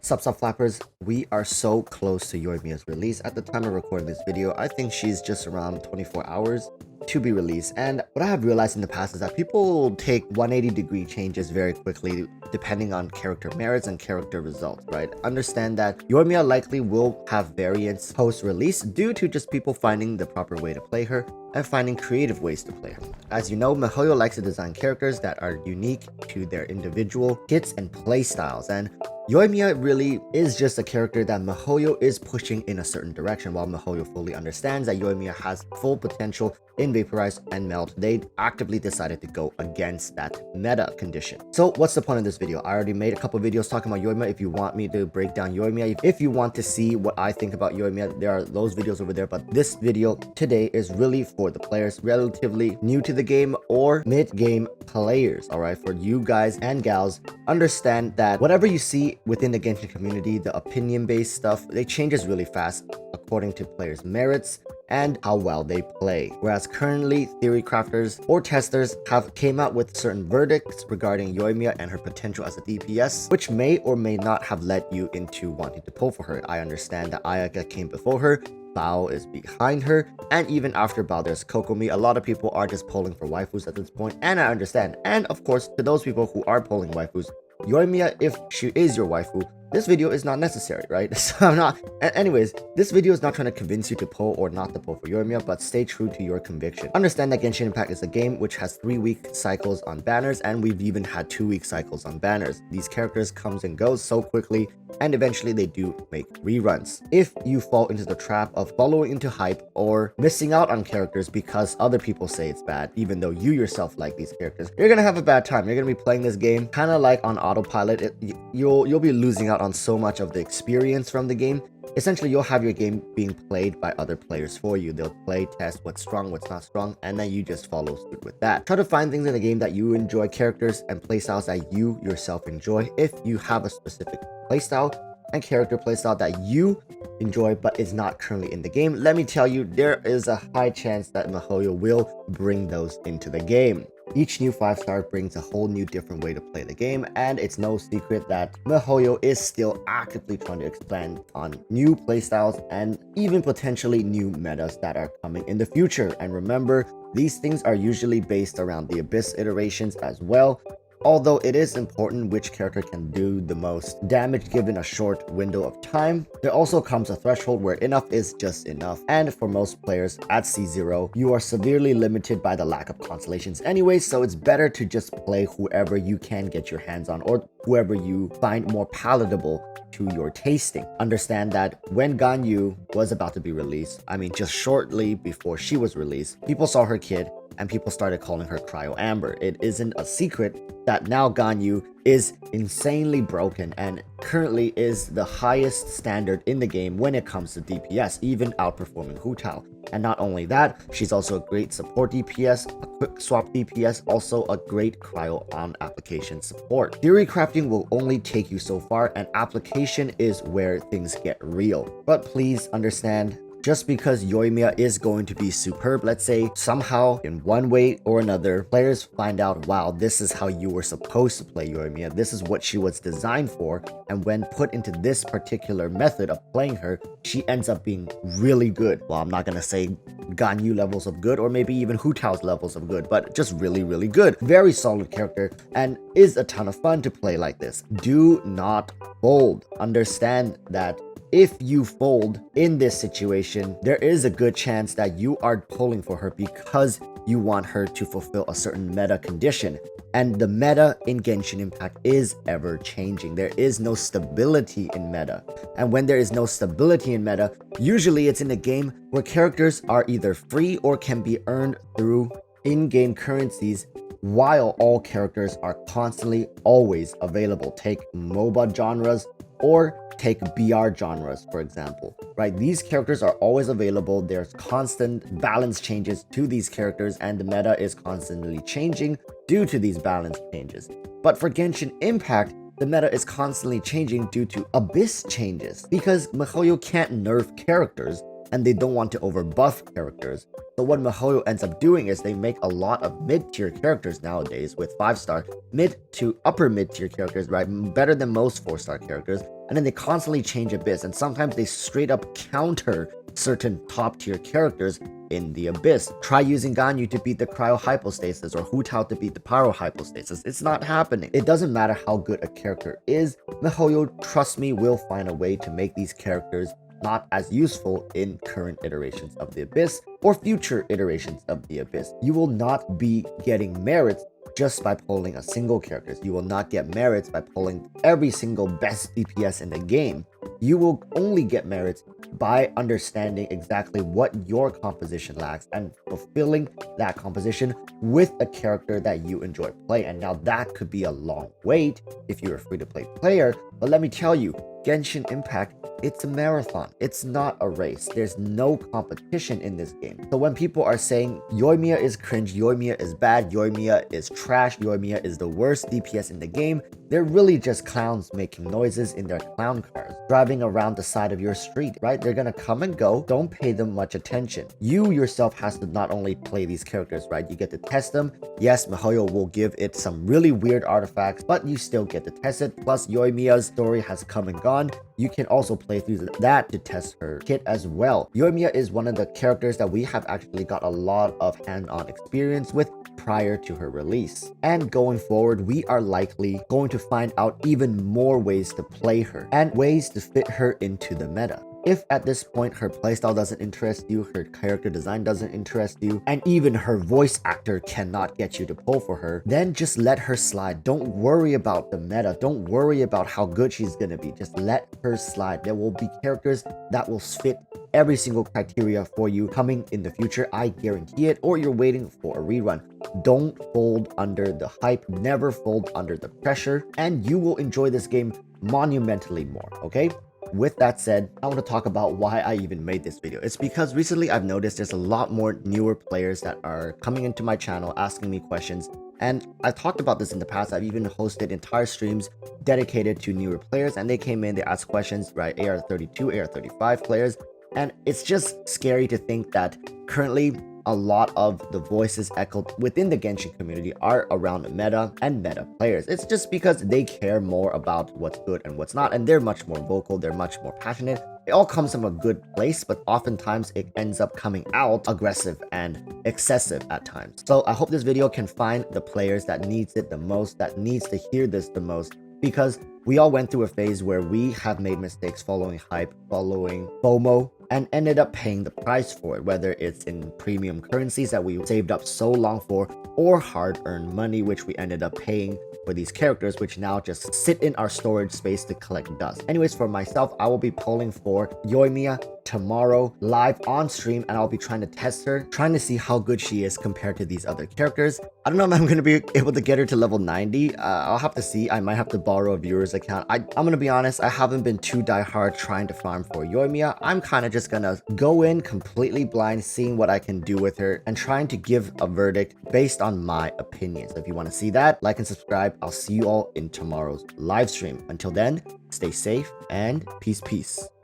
Sup flappers, we are so close to Yoimiya's release. At the time of recording this video, I think she's just around 24 hours to be released. And what I have realized in the past is that people take 180-degree changes very quickly depending on character merits and character results, right? Understand that Yoimiya likely will have variants post-release due to just people finding the proper way to play her and finding creative ways to play her. As you know, miHoYo likes to design characters that are unique to their individual kits and playstyles, and Yoimiya really is just a character that miHoYo is pushing in a certain direction. While miHoYo fully understands that Yoimiya has full potential in Vaporize and Melt, they actively decided to go against that meta condition. So what's the point of this video? I already made a couple videos talking about Yoimiya. If you want me to break down Yoimiya, if you want to see what I think about Yoimiya, there are those videos over there. But this video today is really for the players relatively new to the game or mid-game players, all right? For you guys and gals, understand that whatever you see within the Genshin community, the opinion-based stuff, they changes really fast according to players' merits and how well they play. Whereas currently, theory crafters or testers have came out with certain verdicts regarding Yoimiya and her potential as a DPS, which may or may not have led you into wanting to pull for her. I understand that Ayaka came before her, Bao is behind her, and even after Bao there's Kokomi. A lot of people are just polling for waifus at this point, and I understand. And of course, to those people who are polling waifus, Yoimiya, if she is your waifu, this video is not necessary, right? So I'm not... Anyways, this video is not trying to convince you to pull or not to pull for Yoimiya, but stay true to your conviction. Understand that Genshin Impact is a game which has 3-week cycles on banners, and we've even had 2-week cycles on banners. These characters comes and goes so quickly, and eventually they do make reruns. If you fall into the trap of following into hype or missing out on characters because other people say it's bad, even though you yourself like these characters, you're gonna have a bad time. You're gonna be playing this game kind of like on autopilot. You'll be losing out on so much of the experience from the game. Essentially, you'll have your game being played by other players for you. They'll play, test what's strong, what's not strong, and then you just follow suit with that. Try to find things in the game that you enjoy, characters and playstyles that you yourself enjoy. If you have a specific playstyle and character playstyle that you enjoy but is not currently in the game, let me tell you, there is a high chance that miHoYo will bring those into the game. Each new 5-star brings a whole new different way to play the game, and it's no secret that miHoYo is still actively trying to expand on new playstyles and even potentially new metas that are coming in the future. And remember, these things are usually based around the Abyss iterations as well. Although it is important which character can do the most damage given a short window of time, there also comes a threshold where enough is just enough. And for most players at C0, you are severely limited by the lack of constellations anyway, so it's better to just play whoever you can get your hands on or whoever you find more palatable to your tasting. Understand that when Ganyu was about to be released, I mean just shortly before she was released, people saw her kid and people started calling her Cryo Amber. It isn't a secret that now Ganyu is insanely broken and currently is the highest standard in the game when it comes to DPS, even outperforming Hu Tao. And not only that, she's also a great support DPS, a quick swap DPS, also a great cryo on application support. Theory crafting will only take you so far, and application is where things get real. But please understand, just because Yoimiya is going to be superb, let's say somehow in one way or another, players find out, wow, this is how you were supposed to play Yoimiya. This is what she was designed for. And when put into this particular method of playing her, she ends up being really good. Well, I'm not going to say Ganyu levels of good or maybe even Hu Tao's levels of good, but just really, really good. Very solid character and is a ton of fun to play like this. Do not fold. Understand that if you fold in this situation, there is a good chance that you are pulling for her because you want her to fulfill a certain meta condition. And the meta in Genshin Impact is ever changing. There is no stability in meta. And when there is no stability in meta, usually it's in a game where characters are either free or can be earned through in-game currencies, while all characters are constantly always available. Take MOBA genres or take BR genres, for example, right? These characters are always available. There's constant balance changes to these characters, and the meta is constantly changing due to these balance changes. But for Genshin Impact, the meta is constantly changing due to Abyss changes, because miHoYo can't nerf characters, and they don't want to overbuff characters. So what miHoYo ends up doing is they make a lot of mid-tier characters nowadays with 5-star, mid to upper mid-tier characters, right? Better than most 4-star characters. and then they constantly change Abyss, and sometimes they straight up counter certain top tier characters in the Abyss. Try using Ganyu to beat the cryohypostasis or Hu Tao to beat the pyrohypostasis. It's not happening. It doesn't matter how good a character is, miHoYo, trust me, will find a way to make these characters not as useful in current iterations of the Abyss or future iterations of the Abyss. You will not be getting merits just by pulling a single character. You will not get merits by pulling every single best DPS in the game. You will only get merits by understanding exactly what your composition lacks and fulfilling that composition with a character that you enjoy playing. And now that could be a long wait if you're a free-to-play player, but let me tell you, Genshin Impact, it's a marathon. It's not a race. There's no competition in this game. So when people are saying Yoimiya is cringe, Yoimiya is bad, Yoimiya is trash, Yoimiya is the worst DPS in the game, they're really just clowns making noises in their clown cars, driving around the side of your street, right? They're gonna come and go. Don't pay them much attention. You yourself has to not only play these characters, right? You get to test them. Yes, miHoYo will give it some really weird artifacts, but you still get to test it. Plus, Yoimiya's story has come and gone. You can also play through that to test her kit as well. Yoimiya is one of the characters that we have actually got a lot of hands-on experience with prior to her release. And going forward, we are likely going to find out even more ways to play her and ways to fit her into the meta. If at this point her playstyle doesn't interest you, her character design doesn't interest you, and even her voice actor cannot get you to pull for her, then just let her slide. Don't worry about the meta. Don't worry about how good she's gonna be. Just let her slide. There will be characters that will fit every single criteria for you coming in the future. I guarantee it, or you're waiting for a rerun. Don't fold under the hype. Never fold under the pressure, and you will enjoy this game monumentally more, okay? With that said, I want to talk about why I even made this video. It's because recently I've noticed there's a lot more newer players that are coming into my channel asking me questions. And I've talked about this in the past. I've even hosted entire streams dedicated to newer players, and they came in, they asked questions, right? AR32, AR35 players. And it's just scary to think that currently a lot of the voices echoed within the Genshin community are around meta and meta players. It's just because they care more about what's good and what's not, and they're much more vocal, they're much more passionate. It all comes from a good place, but oftentimes it ends up coming out aggressive and excessive at times. So I hope this video can find the players that needs it the most, that needs to hear this the most, because we all went through a phase where we have made mistakes following hype, following FOMO, and ended up paying the price for it, whether it's in premium currencies that we saved up so long for, or hard-earned money, which we ended up paying for these characters, which now just sit in our storage space to collect dust. Anyways, for myself, I will be pulling for Yoimiya tomorrow live on stream, and I'll be trying to test her, trying to see how good she is compared to these other characters. I don't know if I'm going to be able to get her to level 90. I'll have to see. I might have to borrow a viewer's account. I'm going to be honest, I haven't been too diehard trying to farm for Yoimiya. I'm kind of just going to go in completely blind, seeing what I can do with her and trying to give a verdict based on my opinions. So if you want to see that, like and subscribe. I'll see you all in tomorrow's live stream. Until then, stay safe and peace.